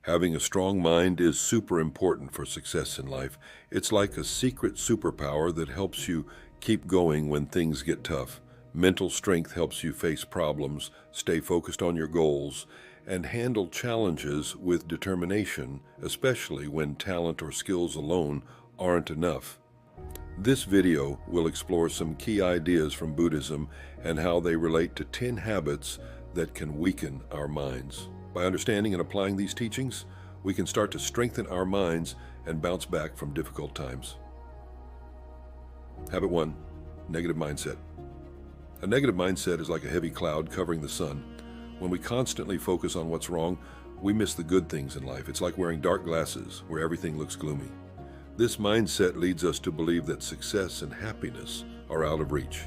Having a strong mind is super important for success in life. It's like a secret superpower that helps you keep going when things get tough. Mental strength helps you face problems, stay focused on your goals, and handle challenges with determination, especially when talent or skills alone aren't enough. This video will explore some key ideas from Buddhism and how they relate to 10 habits that can weaken our minds. By understanding and applying these teachings, we can start to strengthen our minds and bounce back from difficult times. Habit 1, negative mindset. A negative mindset is like a heavy cloud covering the sun. When we constantly focus on what's wrong, we miss the good things in life. It's like wearing dark glasses where everything looks gloomy. This mindset leads us to believe that success and happiness are out of reach.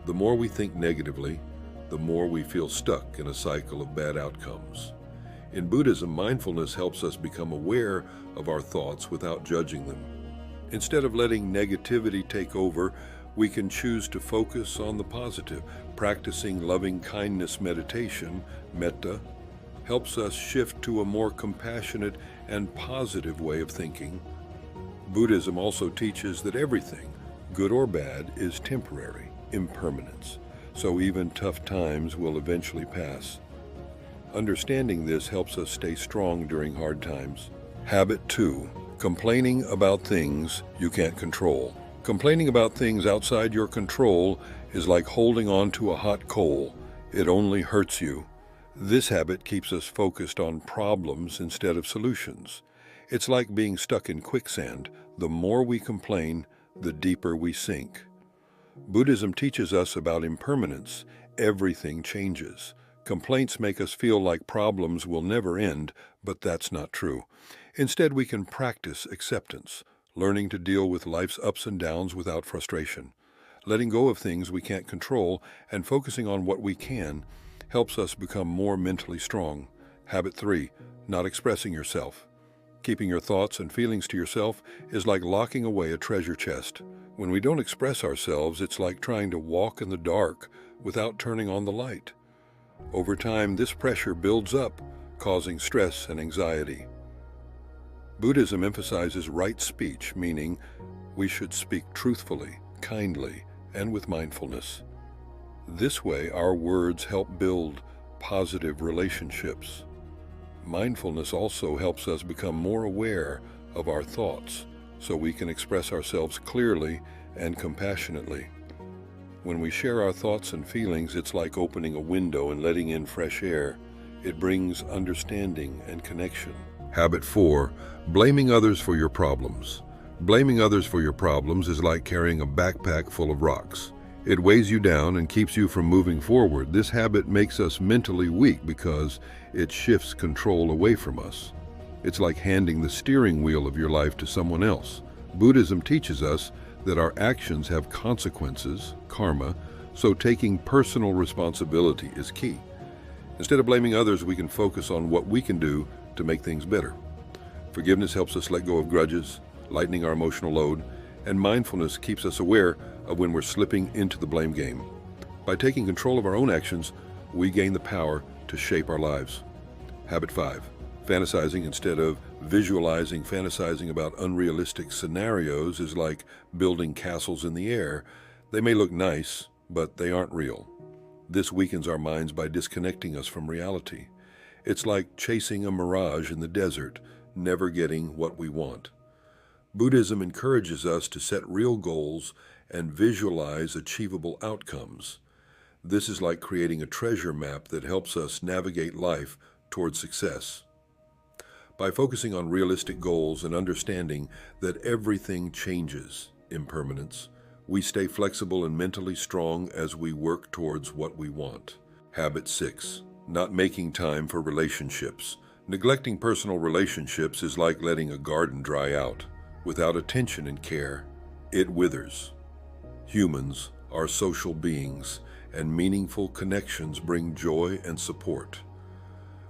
The more we think negatively, the more we feel stuck in a cycle of bad outcomes. In Buddhism, mindfulness helps us become aware of our thoughts without judging them. Instead of letting negativity take over, we can choose to focus on the positive. Practicing loving kindness meditation, metta, helps us shift to a more compassionate and positive way of thinking. Buddhism also teaches that everything, good or bad, is temporary, impermanence, so even tough times will eventually pass. Understanding this helps us stay strong during hard times. Habit 2, complaining about things you can't control. Complaining about things outside your control is like holding on to a hot coal. It only hurts you. This habit keeps us focused on problems instead of solutions. It's like being stuck in quicksand. The more we complain, the deeper we sink. Buddhism teaches us about impermanence. Everything changes. Complaints make us feel like problems will never end, but that's not true. Instead, we can practice acceptance, learning to deal with life's ups and downs without frustration. Letting go of things we can't control and focusing on what we can helps us become more mentally strong. Habit 3, not expressing yourself. Keeping your thoughts and feelings to yourself is like locking away a treasure chest. When we don't express ourselves, it's like trying to walk in the dark without turning on the light. Over time, this pressure builds up, causing stress and anxiety. Buddhism emphasizes right speech, meaning we should speak truthfully, kindly, and with mindfulness. This way, our words help build positive relationships. Mindfulness also helps us become more aware of our thoughts, so we can express ourselves clearly and compassionately. When we share our thoughts and feelings, it's like opening a window and letting in fresh air. It brings understanding and connection. Habit 4, blaming others for your problems. Blaming others for your problems is like carrying a backpack full of rocks. It weighs you down and keeps you from moving forward. This habit makes us mentally weak because it shifts control away from us. It's like handing the steering wheel of your life to someone else. Buddhism teaches us that our actions have consequences, karma, so taking personal responsibility is key. Instead of blaming others, we can focus on what we can do to make things better. Forgiveness helps us let go of grudges, lightening our emotional load, and mindfulness keeps us aware of when we're slipping into the blame game. By taking control of our own actions, we gain the power to shape our lives. Habit 5, fantasizing instead of visualizing. Fantasizing about unrealistic scenarios is like building castles in the air. They may look nice, but they aren't real. This weakens our minds by disconnecting us from reality. It's like chasing a mirage in the desert, never getting what we want. Buddhism encourages us to set real goals and visualize achievable outcomes. This is like creating a treasure map that helps us navigate life towards success. By focusing on realistic goals and understanding that everything changes, impermanence, we stay flexible and mentally strong as we work towards what we want. Habit 6, not making time for relationships. Neglecting personal relationships is like letting a garden dry out. Without attention and care, it withers. Humans are social beings, and meaningful connections bring joy and support.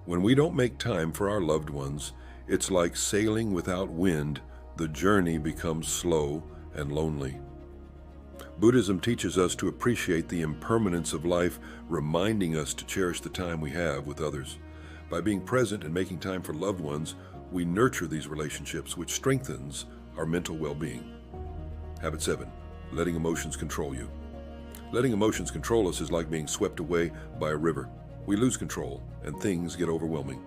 When we don't make time for our loved ones, it's like sailing without wind. The journey becomes slow and lonely. Buddhism teaches us to appreciate the impermanence of life, reminding us to cherish the time we have with others. By being present and making time for loved ones, we nurture these relationships, which strengthens our mental well-being. Habit 7. Letting emotions control you. Letting emotions control us is like being swept away by a river. We lose control, and things get overwhelming.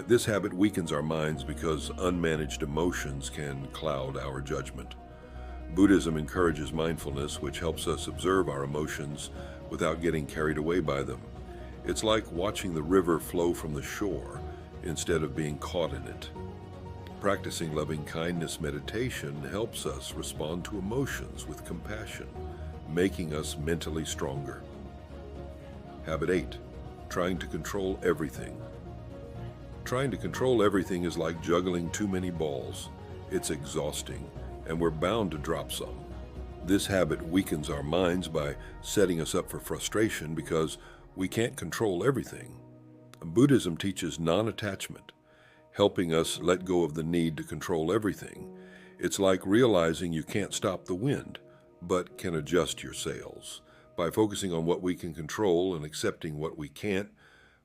This habit weakens our minds because unmanaged emotions can cloud our judgment. Buddhism encourages mindfulness, which helps us observe our emotions without getting carried away by them. It's like watching the river flow from the shore instead of being caught in it. Practicing loving kindness meditation helps us respond to emotions with compassion, making us mentally stronger. Habit 8. Trying to control everything. Trying to control everything is like juggling too many balls. It's exhausting, and we're bound to drop some. This habit weakens our minds by setting us up for frustration because we can't control everything. Buddhism teaches non-attachment, helping us let go of the need to control everything. It's like realizing you can't stop the wind, but can adjust your sails. By focusing on what we can control and accepting what we can't,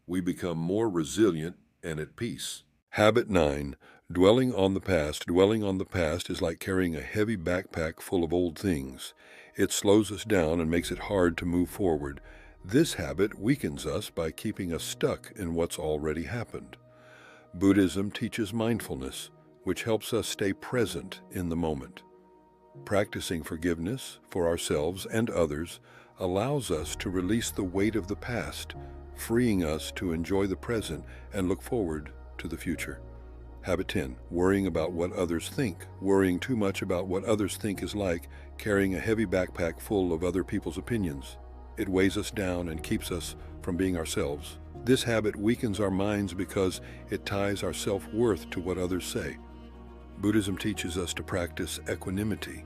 we become more resilient and at peace. Habit 9. Dwelling on the past. Dwelling on the past is like carrying a heavy backpack full of old things. It slows us down and makes it hard to move forward. This habit weakens us by keeping us stuck in what's already happened. Buddhism teaches mindfulness, which helps us stay present in the moment. Practicing forgiveness for ourselves and others allows us to release the weight of the past, freeing us to enjoy the present and look forward to the future. Habit 10. Worrying about what others think. Worrying too much about what others think is like carrying a heavy backpack full of other people's opinions. It weighs us down and keeps us from being ourselves. This habit weakens our minds because it ties our self-worth to what others say. Buddhism teaches us to practice equanimity,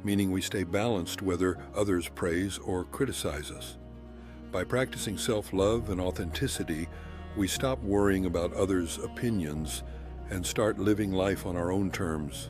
meaning we stay balanced whether others praise or criticize us. By practicing self-love and authenticity, we stop worrying about others' opinions and start living life on our own terms.